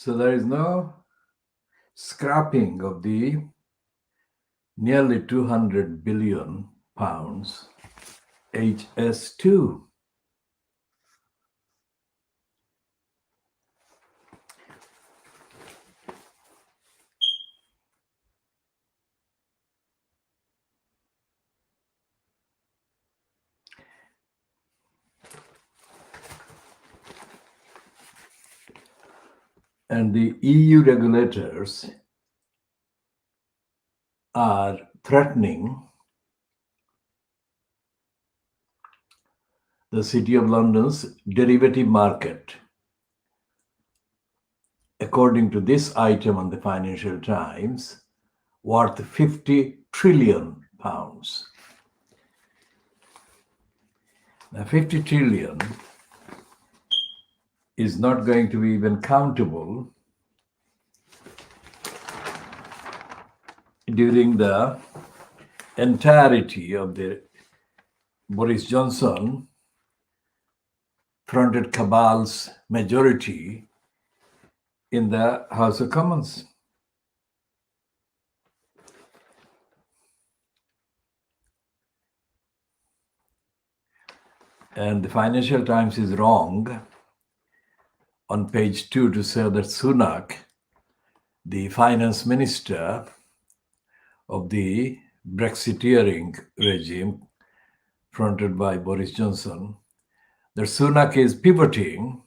So there is no scrapping of the nearly 200 billion pounds HS2. And the EU regulators are threatening the City of London's derivative market. According to this item on the Financial Times, worth 50 trillion pounds. Now, 50 trillion is not going to be even countable during the entirety of the Boris Johnson fronted cabal's majority in the House of Commons. And the Financial Times is wrong on page 2 to say that Sunak, the finance minister of the Brexiteering regime fronted by Boris Johnson, that Sunak is pivoting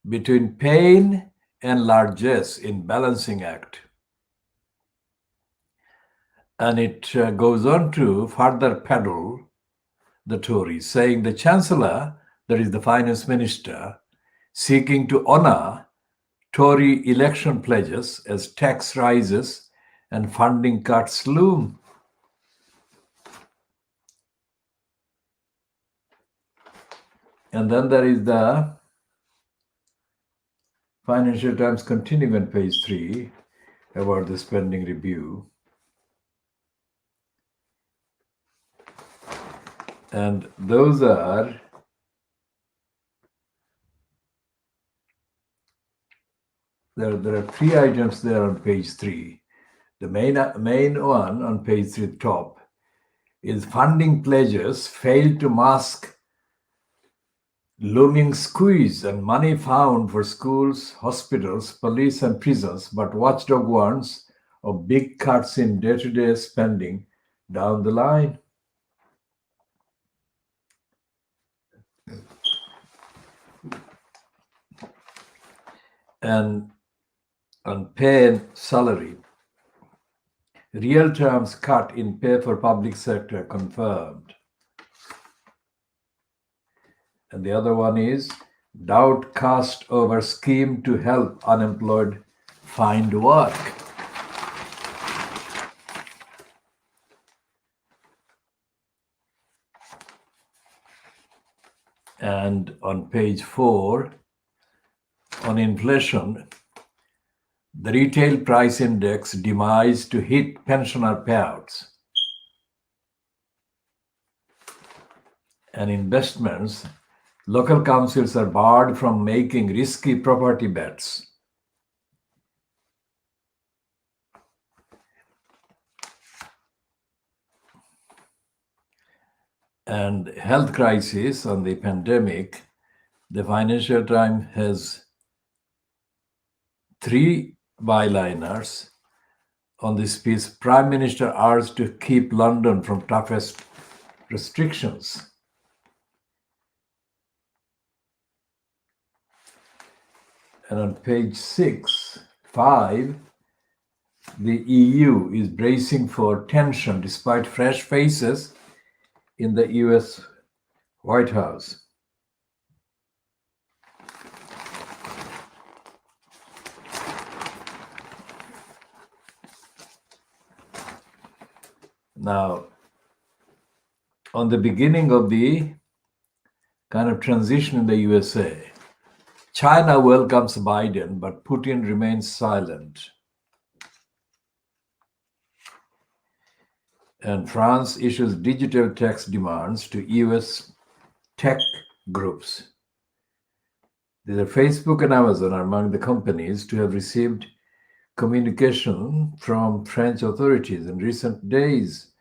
between pain and largesse in balancing act. And it goes on to further peddle the Tories, saying the Chancellor, that is the finance minister, seeking to honor Tory election pledges as tax rises and funding cuts loom. And then there is the Financial Times continuing on page 3 about the spending review. And those are there are 3 items there on page 3. The main one on page 3 top is funding pledges failed to mask looming squeeze and money found for schools, hospitals, police and prisons, but watchdog warns of big cuts in day-to-day spending down the line. And on pay and salary, real terms cut in pay for public sector confirmed. And the other one is doubt cast over scheme to help unemployed find work. And on page 4, on inflation, the retail price index demise to hit pensioner payouts. And investments, local councils are barred from making risky property bets. And health crisis on the pandemic, the Financial Times has 3 byliners on this piece. Prime Minister urged to keep London from toughest restrictions. And on page 5, the EU is bracing for tension despite fresh faces in the US White House. Now, on the beginning of the kind of transition in the USA, China welcomes Biden, but Putin remains silent. And France issues digital tax demands to US tech groups. Facebook and Amazon are among the companies to have received communication from French authorities in recent days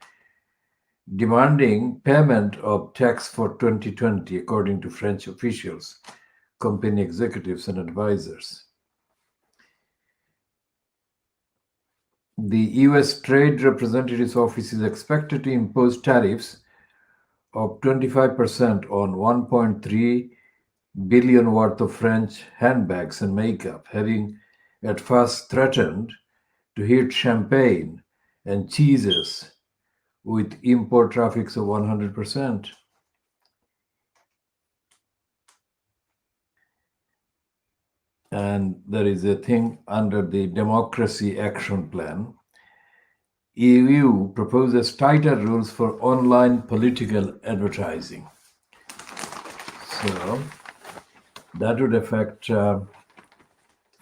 demanding payment of tax for 2020, according to French officials, company executives, and advisors. The US Trade Representative's Office is expected to impose tariffs of 25% on 1.3 billion worth of French handbags and makeup, having at first threatened to hit champagne and cheeses with import tariffs of 100%. And there is a thing under the Democracy Action Plan. EU proposes tighter rules for online political advertising. So that would affect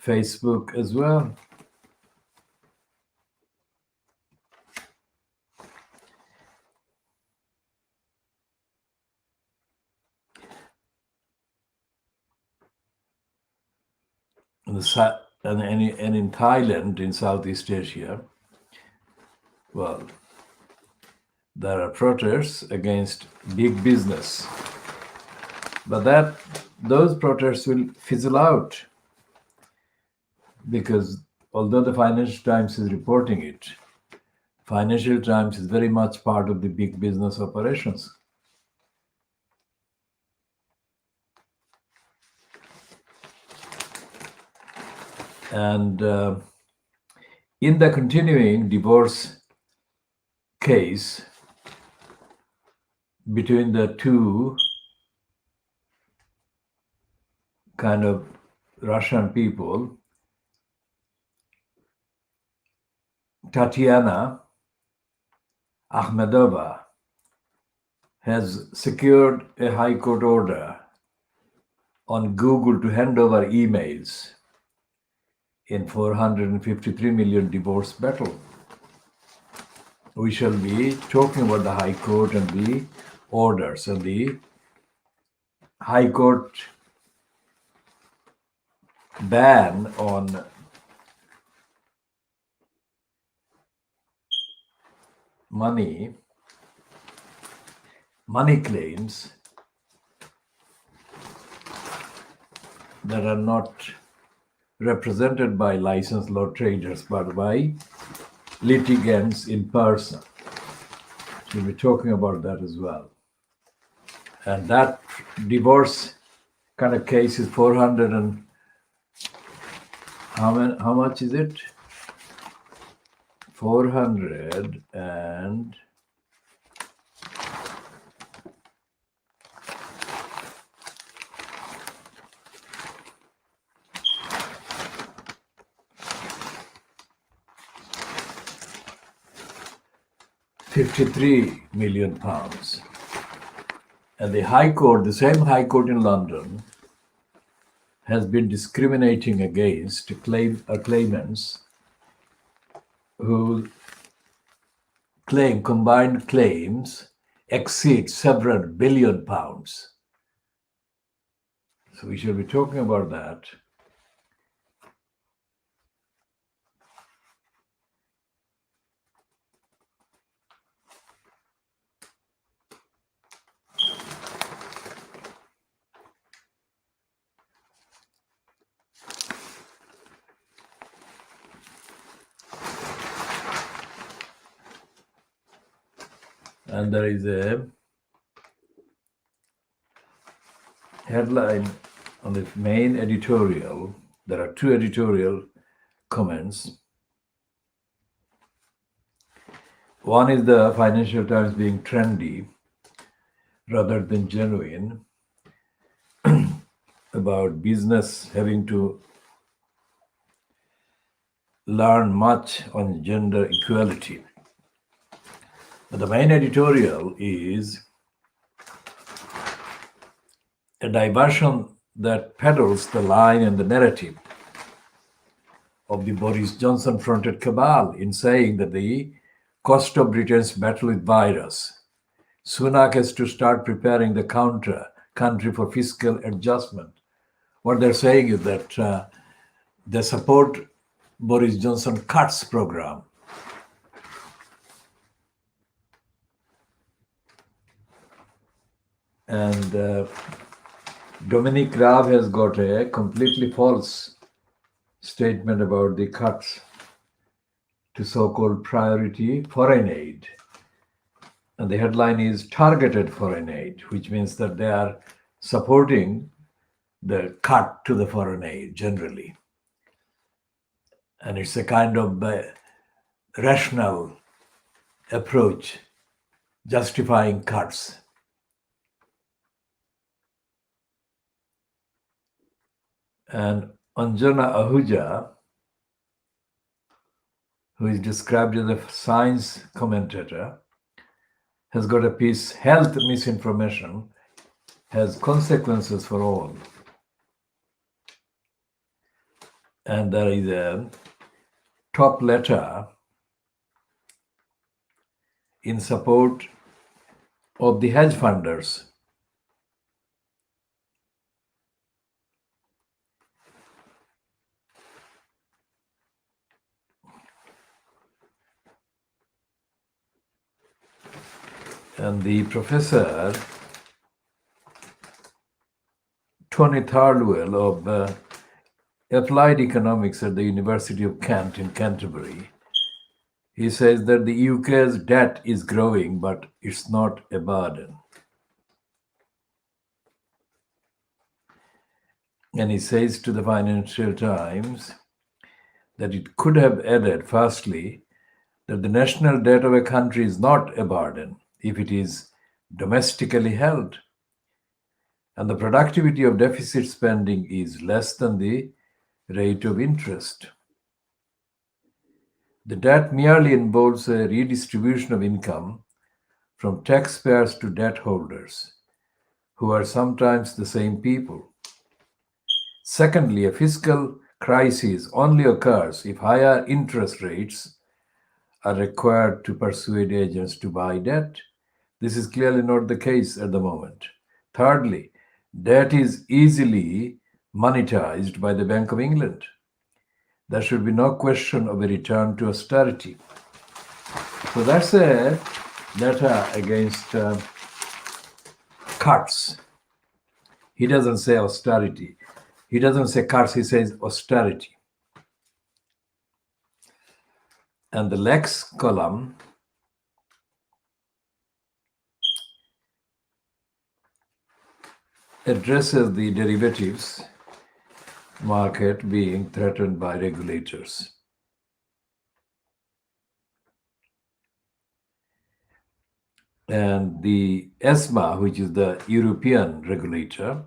Facebook as well. And in Thailand, in Southeast Asia, well, there are protests against big business. But those protests will fizzle out because although the Financial Times is reporting it, Financial Times is very much part of the big business operations. And in the continuing divorce case between the two kind of Russian people, Tatiana Akhmedova has secured a High Court order on Google to hand over emails in 453 million divorce battle. We shall be talking about the High Court and the orders. And the High Court ban on money claims that are not represented by licensed law traders but by litigants in person. We'll be talking about that as well. And that divorce kind of case is 400 and how much is it? 400 and 53 million pounds. And the High Court, the same High Court in London, has been discriminating against claimants who claim combined claims exceed several billion pounds. So we shall be talking about that. And there is a headline on the main editorial. There are two editorial comments. One is the Financial Times being trendy rather than genuine about business having to learn much on gender equality. But the main editorial is a diversion that peddles the line and the narrative of the Boris Johnson-fronted cabal in saying that the cost of Britain's battle with virus, Sunak has to start preparing the country for fiscal adjustment what they're saying is that they support Boris Johnson cuts program. And Dominic Raab has got a completely false statement about the cuts to so-called priority foreign aid. And the headline is targeted foreign aid, which means that they are supporting the cut to the foreign aid generally. And it's a kind of rational approach justifying cuts. And Anjana Ahuja, who is described as a science commentator, has got a piece, Health Misinformation has consequences for all. And there is a top letter in support of the hedge funders. And the professor, Tony Thardwell of Applied Economics at the University of Kent in Canterbury, he says that the UK's debt is growing, but it's not a burden. And he says to the Financial Times that it could have added, firstly, that the national debt of a country is not a burden if it is domestically held, and the productivity of deficit spending is less than the rate of interest. The debt merely involves a redistribution of income from taxpayers to debt holders, who are sometimes the same people. Secondly, a fiscal crisis only occurs if higher interest rates are required to persuade agents to buy debt. This is clearly not the case at the moment. Thirdly, debt is easily monetized by the Bank of England. There should be no question of a return to austerity. So that's a letter against cuts. He doesn't say austerity. He doesn't say cuts, he says austerity. And the Lex column addresses the derivatives market being threatened by regulators. And the ESMA, which is the European regulator,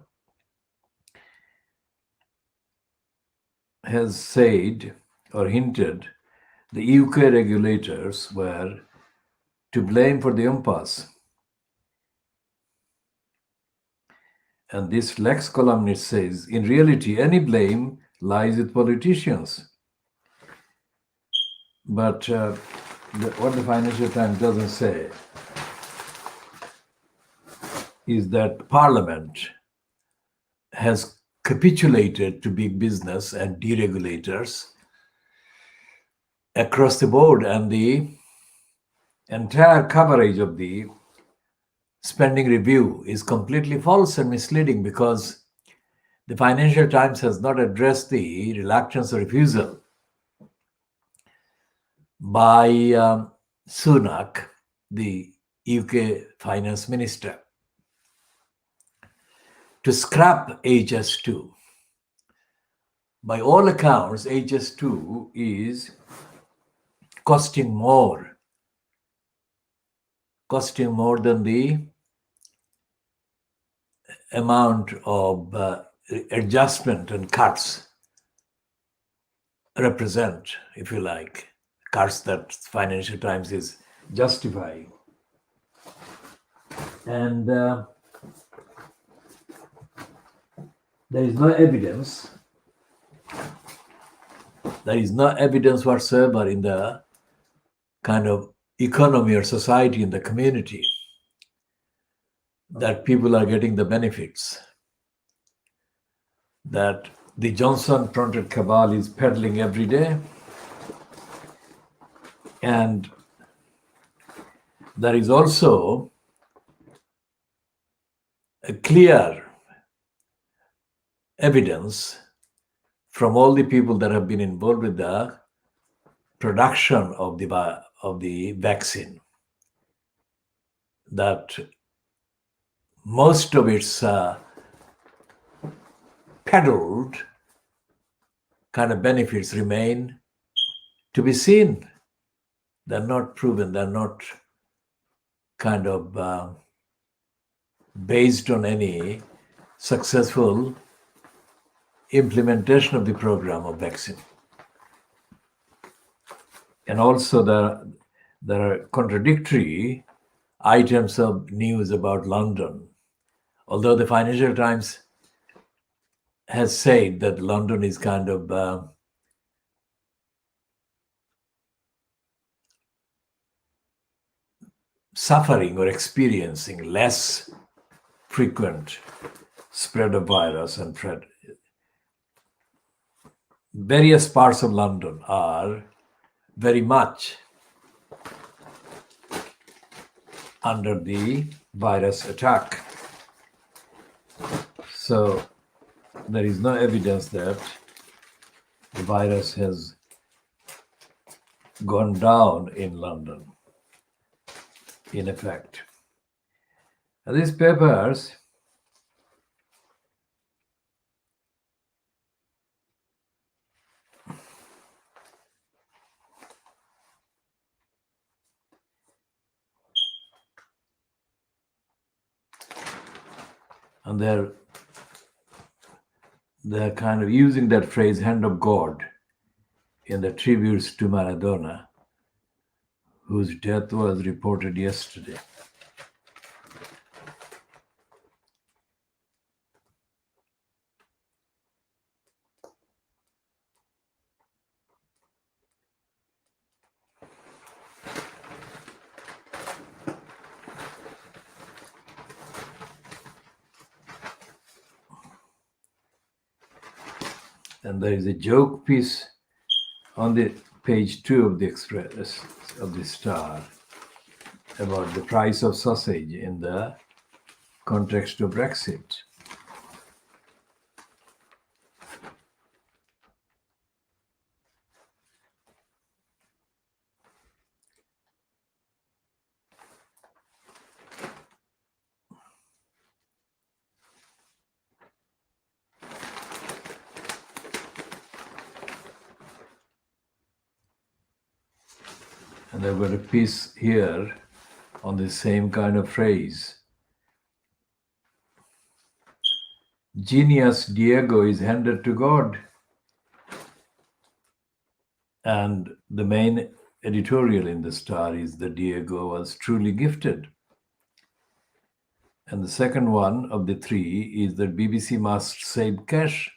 has said or hinted the UK regulators were to blame for the impasse. And this Lex columnist says, in reality, any blame lies with politicians. But what the Financial Times doesn't say is that Parliament has capitulated to big business and deregulators across the board, and the entire coverage of the spending review is completely false and misleading, because the Financial Times has not addressed the reluctance or refusal by Sunak, the UK finance minister, to scrap HS2. By all accounts, HS2 is costing more than the amount of adjustment and cuts represent, if you like, cuts that Financial Times is justifying. And there is no evidence. There is no evidence whatsoever in the kind of economy or society in the community that people are getting the benefits that the Johnson-fronted cabal is peddling every day. And there is also a clear evidence from all the people that have been involved with the production of the vaccine that most of its peddled kind of benefits remain to be seen. They're not proven. They're not kind of based on any successful implementation of the program of vaccine. And also there are contradictory items of news about London. Although the Financial Times has said that London is kind of suffering or experiencing less frequent spread of virus and various parts of London are very much under the virus attack. So there is no evidence that the virus has gone down in London, in effect. And these papers and they're kind of using that phrase "hand of God" in the tributes to Maradona, whose death was reported yesterday. And there is a joke piece on the page 2 of the Express of the Star about the price of sausage in the context of Brexit. And I've got a piece here on the same kind of phrase. Genius Diego is handed to God. And the main editorial in the Star is that Diego was truly gifted. And the second one of the three is that BBC must save cash.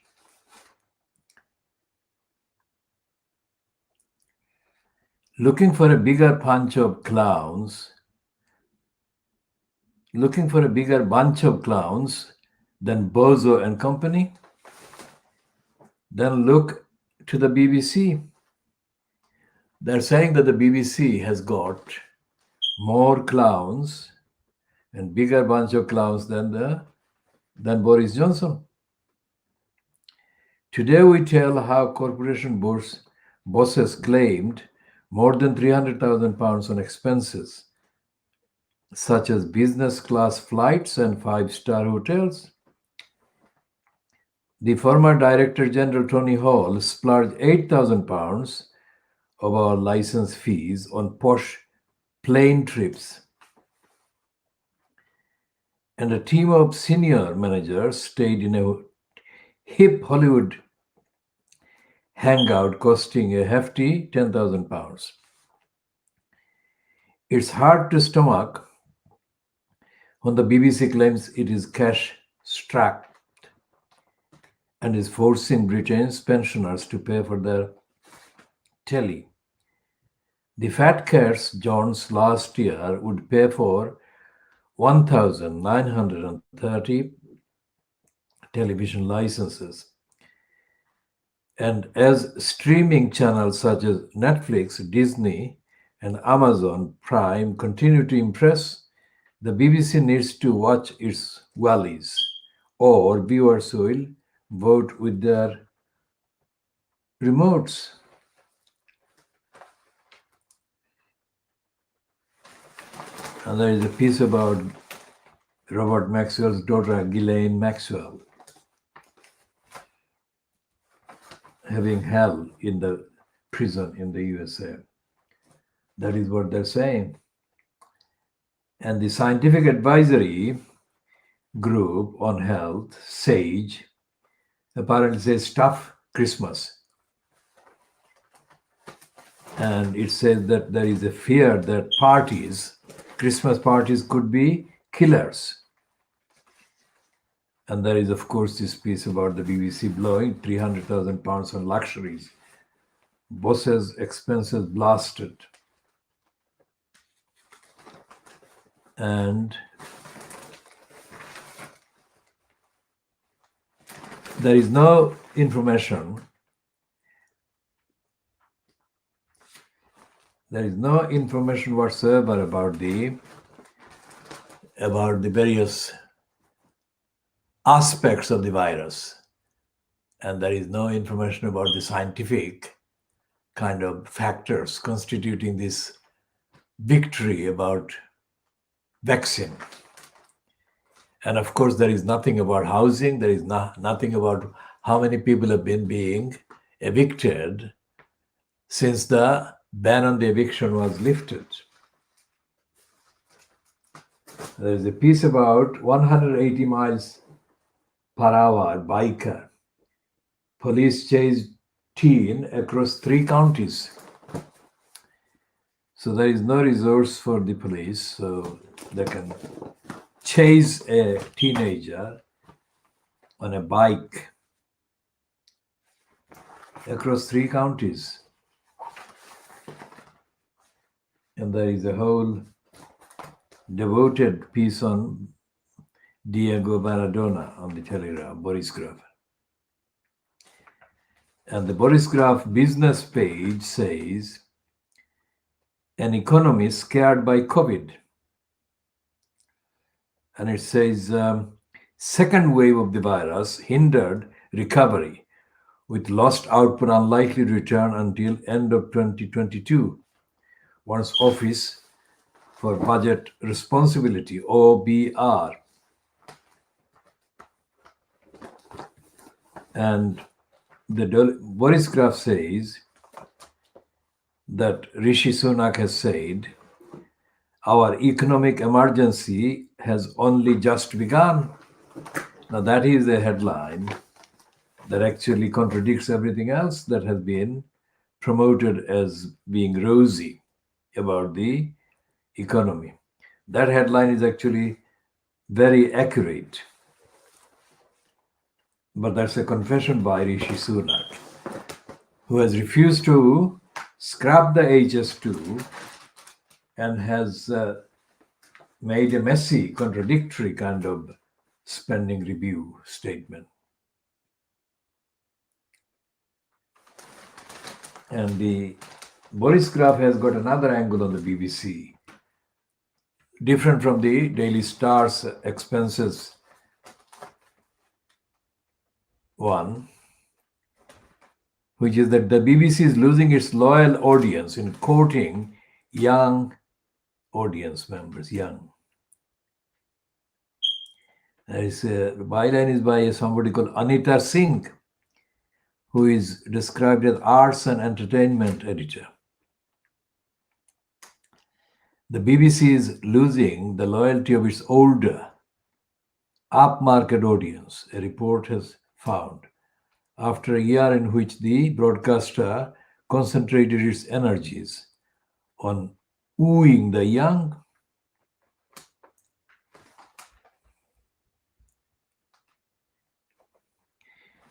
Looking for a bigger bunch of clowns than Bozo and company? Then look to the BBC. They're saying that the BBC has got more clowns and bigger bunch of clowns than Boris Johnson. Today we tell how corporation bosses claimed more than £300,000 on expenses, such as business class flights and 5-star hotels. The former Director General Tony Hall splurged £8,000 of our license fees on posh plane trips. And a team of senior managers stayed in a hip Hollywood hangout costing a hefty £10,000. It's hard to stomach when the BBC claims it is cash-strapped and is forcing Britain's pensioners to pay for their telly. The fat cats Jones last year would pay for 1,930 television licenses. And as streaming channels such as Netflix, Disney, and Amazon Prime continue to impress, the BBC needs to watch its valleys, or viewers will vote with their remotes. And there is a piece about Robert Maxwell's daughter, Ghislaine Maxwell, having hell in the prison in the USA. That is what they're saying. And the Scientific Advisory Group on Health, SAGE, apparently says tough Christmas. And it says that there is a fear that Christmas parties could be killers. And there is, of course, this piece about the BBC blowing £300,000 on luxuries. Bosses' expenses blasted. And there is no information. There is no information whatsoever about the various aspects of the virus. And there is no information about the scientific kind of factors constituting this victory about vaccine. And of course, there is nothing about housing. There is nothing about how many people have been being evicted since the ban on the eviction was lifted. There is a piece about 180 miles per hour biker. Police chased teen across 3 counties. So there is no resource for the police, so they can chase a teenager on a bike across 3 counties. And there is a whole devoted piece on Diego Maradona on the Telegraph, Boris Graf. And the Boris Graf business page says, an economy scared by COVID. And it says, second wave of the virus hindered recovery, with lost output unlikely to return until end of 2022. One's Office for Budget Responsibility, OBR. And the Boris Graf says that Rishi Sunak has said, our economic emergency has only just begun. Now that is a headline that actually contradicts everything else that has been promoted as being rosy about the economy. That headline is actually very accurate. But that's a confession by Rishi Sunak, who has refused to scrap the HS2 and has made a messy, contradictory kind of spending review statement. And the Boris Graf has got another angle on the BBC, different from the Daily Star's expenses one, which is that the BBC is losing its loyal audience in quoting young audience members, young. The byline is by somebody called Anita Singh, who is described as arts and entertainment editor. The BBC is losing the loyalty of its older, upmarket audience, a report has found, after a year in which the broadcaster concentrated its energies on wooing the young.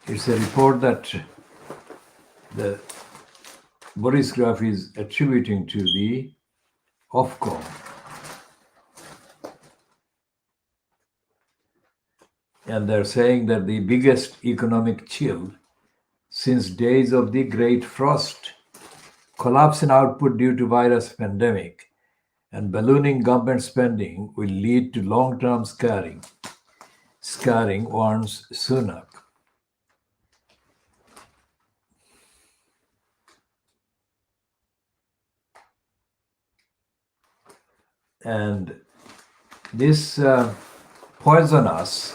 It's a report that the Boris Graf is attributing to the Ofcom. And they're saying that the biggest economic chill since days of the Great Frost. Collapse in output due to virus pandemic and ballooning government spending will lead to long-term scarring, warns Sunak. And this poisonous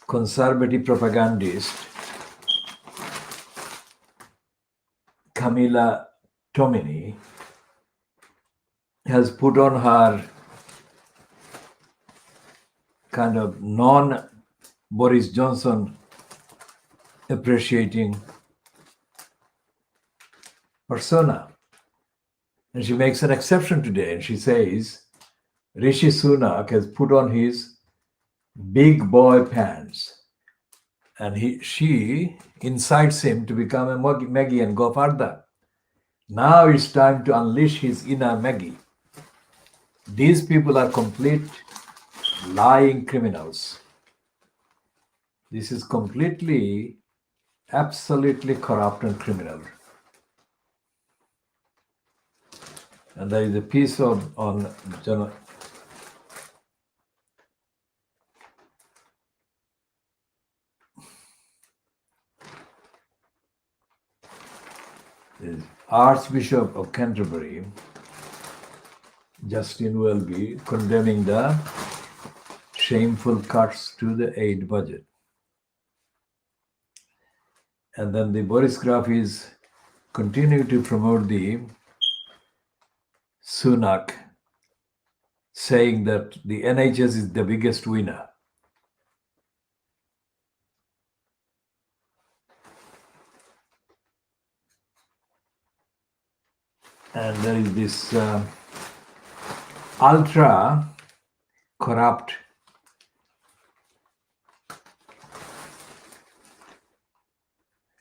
conservative propagandist, Camilla Tomini, has put on her kind of non-Boris Johnson appreciating persona. And she makes an exception today, and she says Rishi Sunak has put on his big boy pants, and she incites him to become a Maggie and go further. Now it's time to unleash his inner Maggie. These people are complete lying criminals. This is completely, absolutely corrupt and criminal. And there is a piece on Archbishop of Canterbury, Justin Welby, condemning the shameful cuts to the aid budget. And then the Boris Graf is continuing to promote the Sunak, saying that the NHS is the biggest winner. And there is this ultra corrupt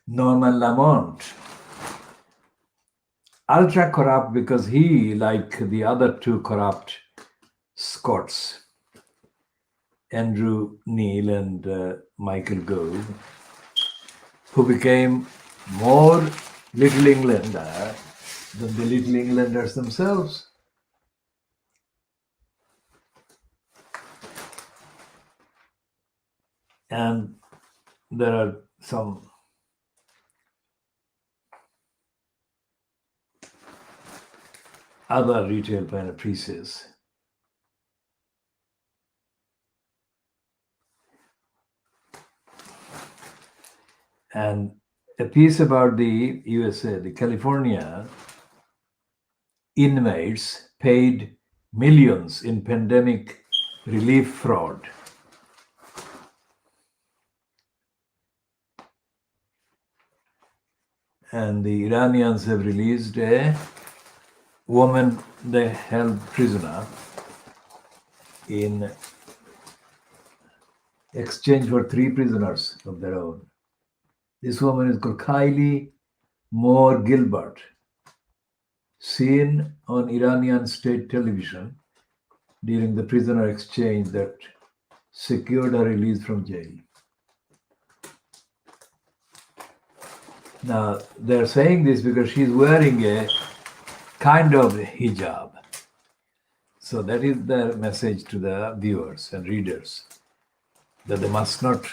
Norman Lamont. Ultra corrupt because he, like the other two corrupt Scots, Andrew Neil and Michael Gove, who became more Little Englander than the Little Englanders themselves. And there are some other retail pieces. And a piece about the USA, the California inmates paid millions in pandemic relief fraud. And the Iranians have released a woman they held prisoner in exchange for 3 prisoners of their own. This woman is called Kylie Moore Gilbert, seen on Iranian state television during the prisoner exchange that secured her release from jail. Now, they're saying this because she's wearing a kind of hijab. So that is the message to the viewers and readers, that they must not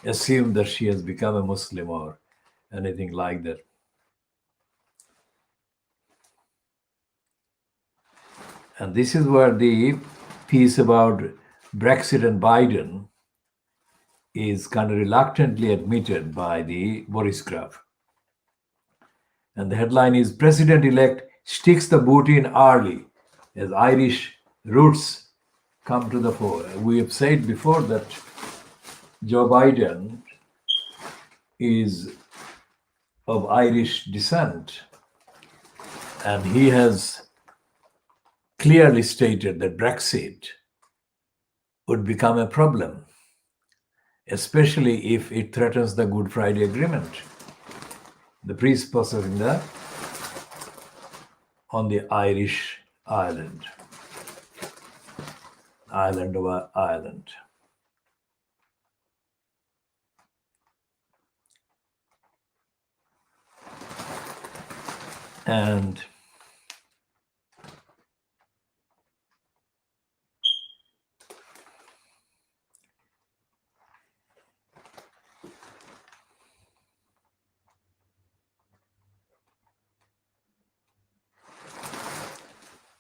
assume that she has become a Muslim or anything like that. And this is where the piece about Brexit and Biden is kind of reluctantly admitted by the Boris Graf. And the headline is President-elect sticks the boot in early as Irish roots come to the fore. We have said before that Joe Biden is of Irish descent, and he has clearly stated that Brexit would become a problem, especially if it threatens the Good Friday Agreement, the peace process on the Irish island of Ireland. And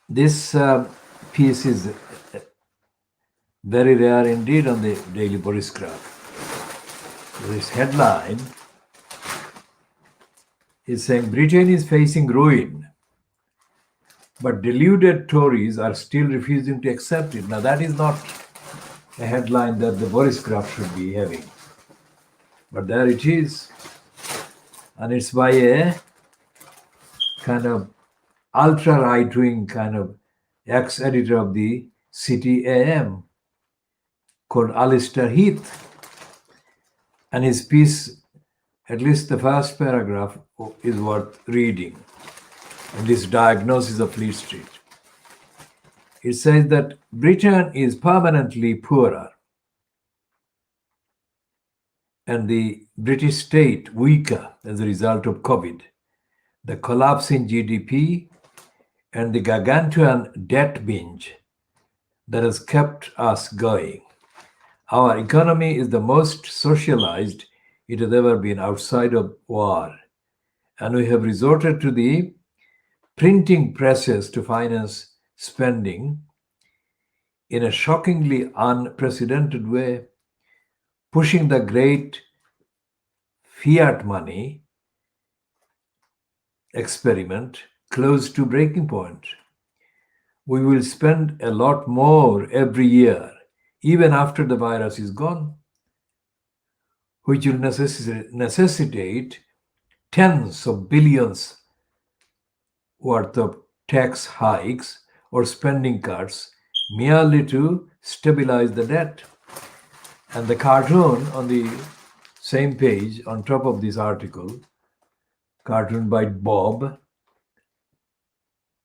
this piece is very rare indeed on the Daily Borisgraph. This headline is saying Britain is facing ruin, but deluded Tories are still refusing to accept it. Now, that is not a headline that the Borisgraph should be having, but there it is. And it's by a kind of ultra right-wing kind of ex-editor of the City AM called Alistair Heath. And his piece, at least the first paragraph, is worth reading. And this diagnosis of Fleet Street. It says that Britain is permanently poorer and the British state weaker as a result of COVID, the collapse in GDP, and the gargantuan debt binge that has kept us going. Our economy is the most socialized it has ever been outside of war, and we have resorted to the printing presses to finance spending in a shockingly unprecedented way, pushing the great fiat money experiment close to breaking point. We will spend a lot more every year, even after the virus is gone, which will necessitate tens of billions worth of tax hikes or spending cuts merely to stabilize the debt. And the cartoon on the same page, on top of this article, cartoon by Bob,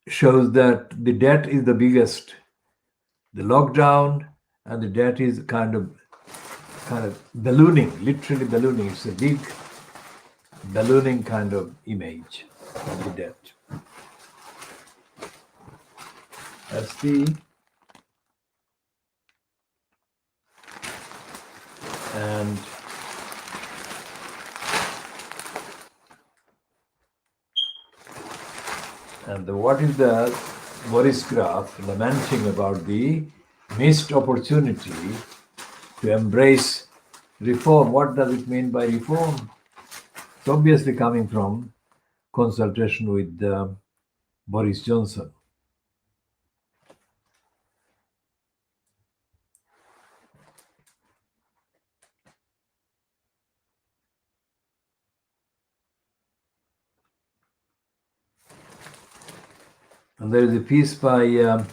shows that the debt is the biggest. The lockdown and the debt is kind of ballooning, literally ballooning. It's a big ballooning kind of image of the debt. That's the and what is the Borisgraph lamenting about the missed opportunity to embrace reform? What does it mean by reform? It's obviously coming from consultation with Boris Johnson. And there is a piece by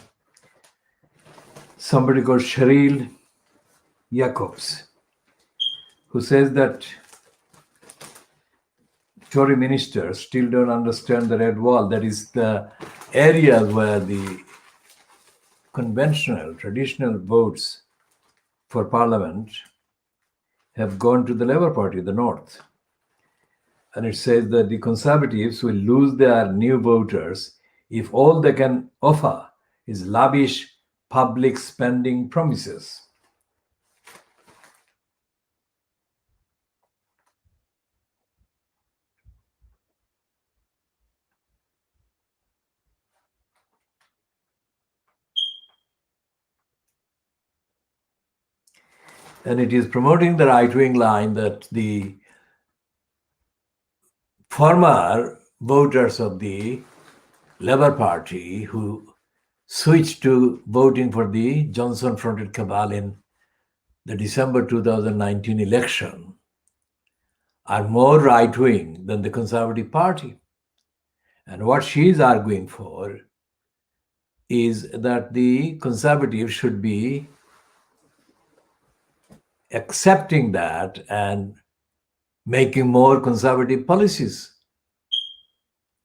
somebody called Cheryl Jacobs, who says that Tory ministers still don't understand the Red Wall. That is the area where the conventional, traditional votes for parliament have gone to the Labour Party, the North. And it says that the Conservatives will lose their new voters if all they can offer is lavish public spending promises. And it is promoting the right-wing line that the former voters of the Labour Party who switched to voting for the Johnson-fronted cabal in the December 2019 election are more right-wing than the Conservative Party. And what she is arguing for is that the Conservatives should be accepting that and making more conservative policies.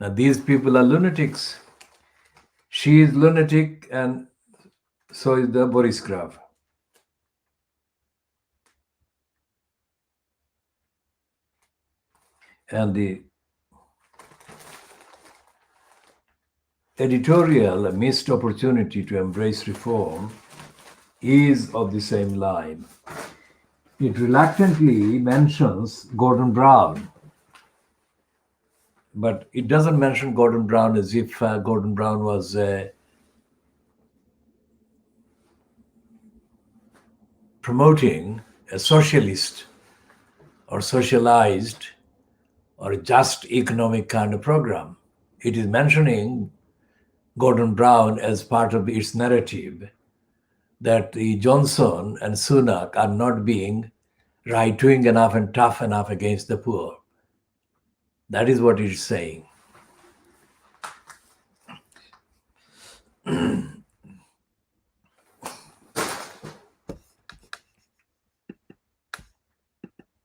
Now, these people are lunatics. She is lunatic, and so is the Borisgraph. And editorial, a missed opportunity to embrace reform, is of the same line. It reluctantly mentions Gordon Brown, but it doesn't mention Gordon Brown as if Gordon Brown was promoting a socialist or socialized or a just economic kind of program. It is mentioning Gordon Brown as part of its narrative that the Johnson and Sunak are not being right-wing enough and tough enough against the poor. That is what it is saying.